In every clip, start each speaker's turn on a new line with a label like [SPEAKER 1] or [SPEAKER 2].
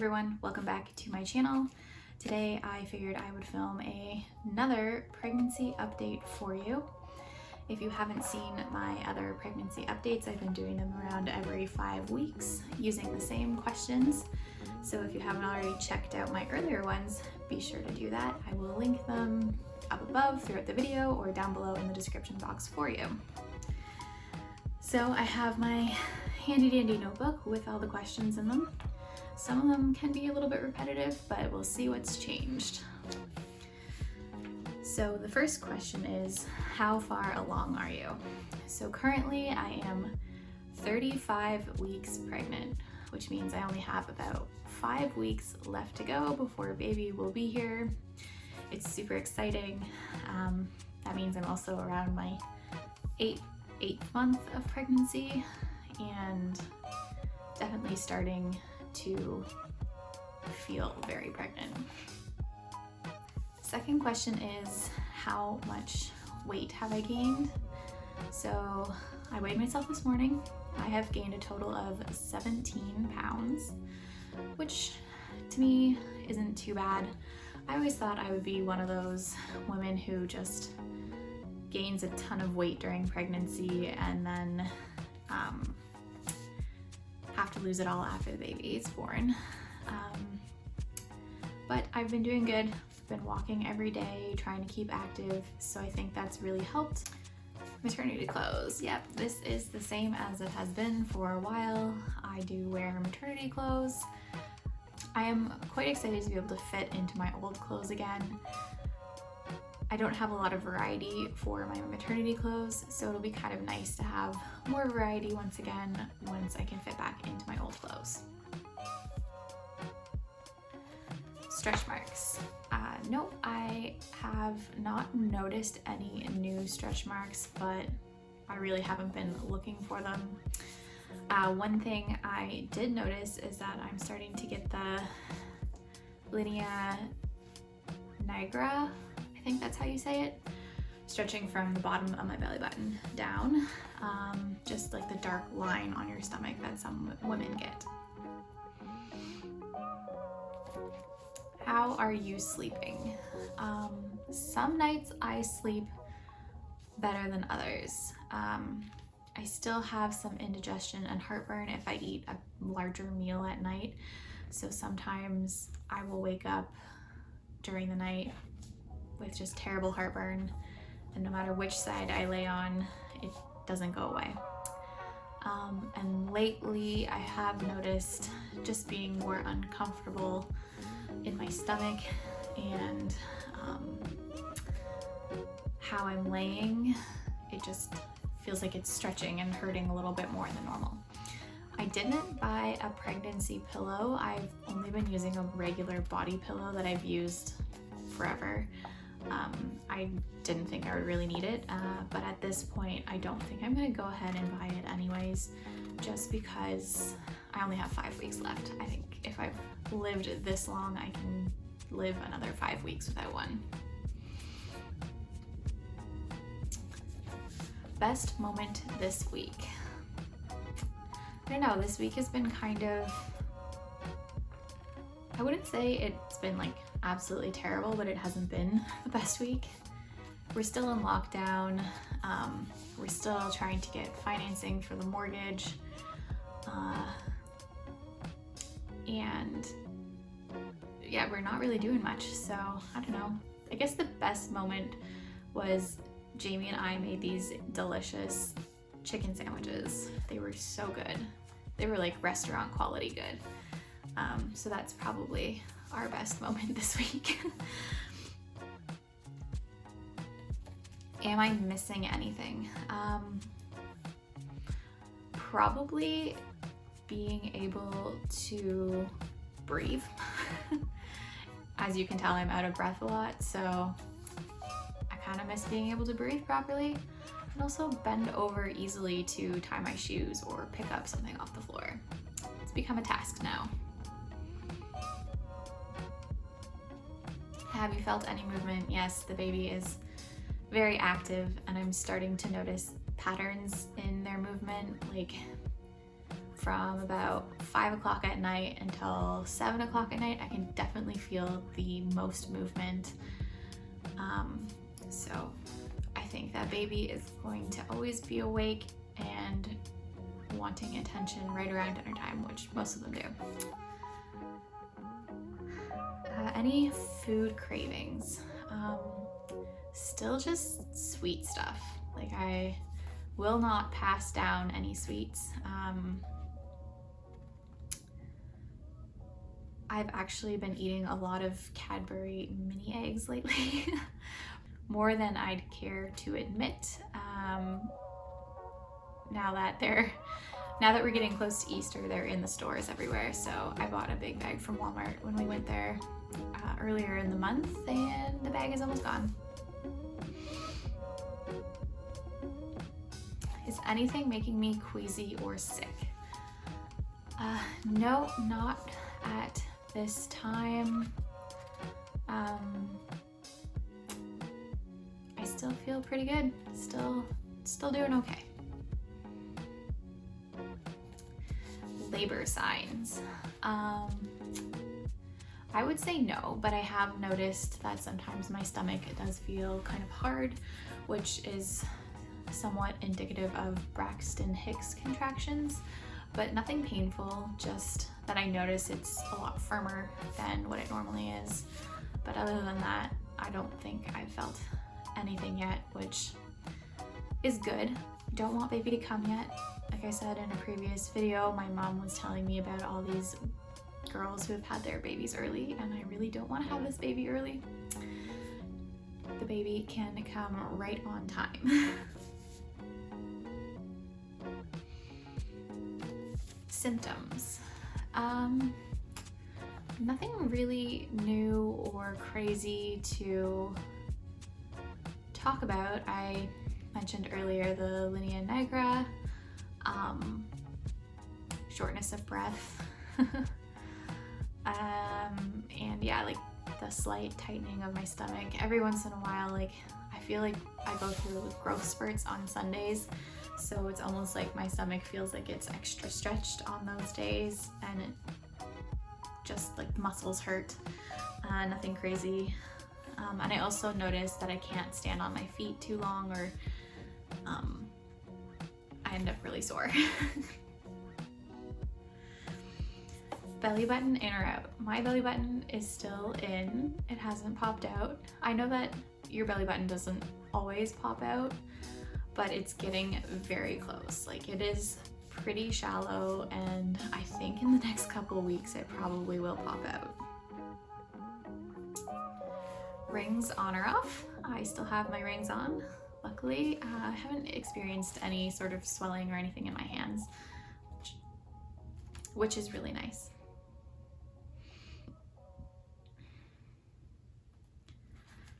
[SPEAKER 1] everyone, welcome back to my channel. Today I figured I would film another pregnancy update for you. If you haven't seen my other pregnancy updates, I've been doing them around every 5 weeks using the same questions. So if you haven't already checked out my earlier ones, be sure to do that. I will link them up above throughout the video or down below in the description box for you. So I have my handy dandy notebook with all the questions in them. Some of them can be a little bit repetitive, but we'll see what's changed. So the first question is, how far along are you? So currently I am 35 weeks pregnant, which means I only have about 5 weeks left to go before baby will be here. It's super exciting. That means I'm also around my eighth month of pregnancy and definitely starting to feel very pregnant. Second question is, how much weight have I gained? So I weighed myself this morning. I have gained a total of 17 pounds, which to me isn't too bad. I always thought I would be one of those women who just gains a ton of weight during pregnancy and then have to lose it all after the baby is born. But I've been doing good. I've been walking every day, trying to keep active, so I think that's really helped. Maternity clothes. Yep, this is the same as it has been for a while. I do wear maternity clothes. I am quite excited to be able to fit into my old clothes again. I don't have a lot of variety for my maternity clothes, so it'll be kind of nice to have more variety once again once I can fit back into my old clothes. Stretch marks. No, I have not noticed any new stretch marks, but I really haven't been looking for them. One thing I did notice is that I'm starting to get the linea nigra, I think that's how you say it, stretching from the bottom of my belly button down, just like the dark line on your stomach that some women get. How are you sleeping? Some nights I sleep better than others. I still have some indigestion and heartburn if I eat a larger meal at night, so sometimes I will wake up during the night with just terrible heartburn, and no matter which side I lay on, it doesn't go away. And lately I have noticed just being more uncomfortable in my stomach and how I'm laying. It just feels like it's stretching and hurting a little bit more than normal. I didn't buy a pregnancy pillow. I've only been using a regular body pillow that I've used forever. I didn't think I would really need it, but at this point I don't think I'm gonna go ahead and buy it anyways, just because I only have 5 weeks left. I think if I've lived this long, I can live another 5 weeks without one. Best moment this week. I don't know, this week has been kind of, I wouldn't say it's been like absolutely terrible, but it hasn't been the best week. We're still in lockdown. We're still trying to get financing for the mortgage. And yeah, we're not really doing much, so I don't know. I guess the best moment was Jamie and I made these delicious chicken sandwiches. They were so good. They were like restaurant quality good. So that's probably our best moment this week. Am I missing anything? Probably being able to breathe. As you can tell, I'm out of breath a lot, so I kind of miss being able to breathe properly, and also bend over easily to tie my shoes or pick up something off the floor. It's become a task now. Have you felt any movement? Yes, the baby is very active and I'm starting to notice patterns in their movement. Like from about 5 o'clock at night until 7 o'clock at night, I can definitely feel the most movement. So I think that baby is going to always be awake and wanting attention right around dinner time, which most of them do. Any food cravings? Still just sweet stuff. Like, I will not pass down any sweets. I've actually been eating a lot of Cadbury mini eggs lately, more than I'd care to admit. Now that we're getting close to Easter, they're in the stores everywhere. So I bought a big bag from Walmart when we went there earlier in the month, and the bag is almost gone. Is anything making me queasy or sick? No, not at this time. I still feel pretty good. Still doing okay. Labor signs. I would say no, but I have noticed that sometimes my stomach does feel kind of hard, which is somewhat indicative of Braxton Hicks contractions, but nothing painful, just that I notice it's a lot firmer than what it normally is. But other than that, I don't think I've felt anything yet, which is good. Don't want baby to come yet. Like I said in a previous video, my mom was telling me about all these girls who have had their babies early, and I really don't want to have this baby early. The baby can come right on time. Symptoms. Nothing really new or crazy to talk about. I mentioned earlier the linea nigra, shortness of breath, and yeah, like the slight tightening of my stomach. Every once in a while, like I feel like I go through growth spurts on Sundays, so it's almost like my stomach feels like it's extra stretched on those days, and it just like muscles hurt. Nothing crazy. And I also noticed that I can't stand on my feet too long, or I end up really sore. Belly button in or out? My belly button is still in. It hasn't popped out. I know that your belly button doesn't always pop out, but it's getting very close. Like, it is pretty shallow, and I think in the next couple of weeks it probably will pop out. Rings on or off? I still have my rings on. Luckily, I haven't experienced any sort of swelling or anything in my hands, which is really nice.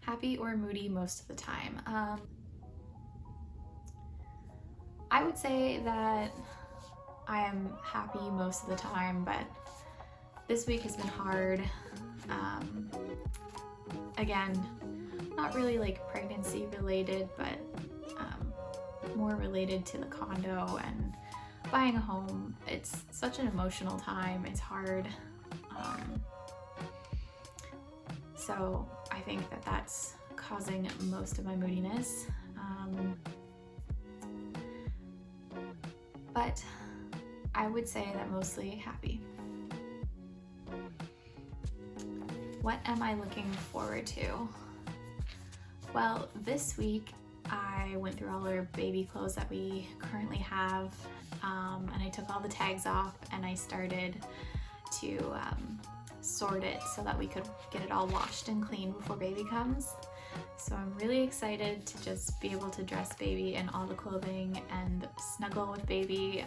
[SPEAKER 1] Happy or moody most of the time? I would say that I am happy most of the time, but this week has been hard. Again, not really like pregnancy related, but more related to the condo and buying a home. It's such an emotional time. It's hard. So I think that that's causing most of my moodiness. But I would say that mostly happy. What am I looking forward to? Well, this week I went through all our baby clothes that we currently have, and I took all the tags off, and I started to sort it so that we could get it all washed and clean before baby comes. So I'm really excited to just be able to dress baby in all the clothing and snuggle with baby.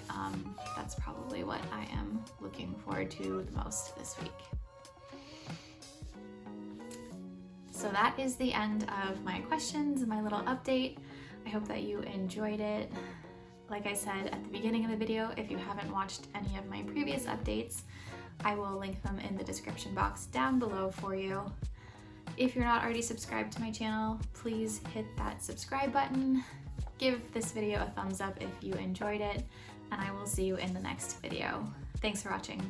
[SPEAKER 1] That's probably what I am looking forward to the most this week. So that is the end of my questions and my little update. I hope that you enjoyed it. Like I said at the beginning of the video, if you haven't watched any of my previous updates, I will link them in the description box down below for you. If you're not already subscribed to my channel, please hit that subscribe button. give this video a thumbs up if you enjoyed it, and I will see you in the next video. Thanks for watching.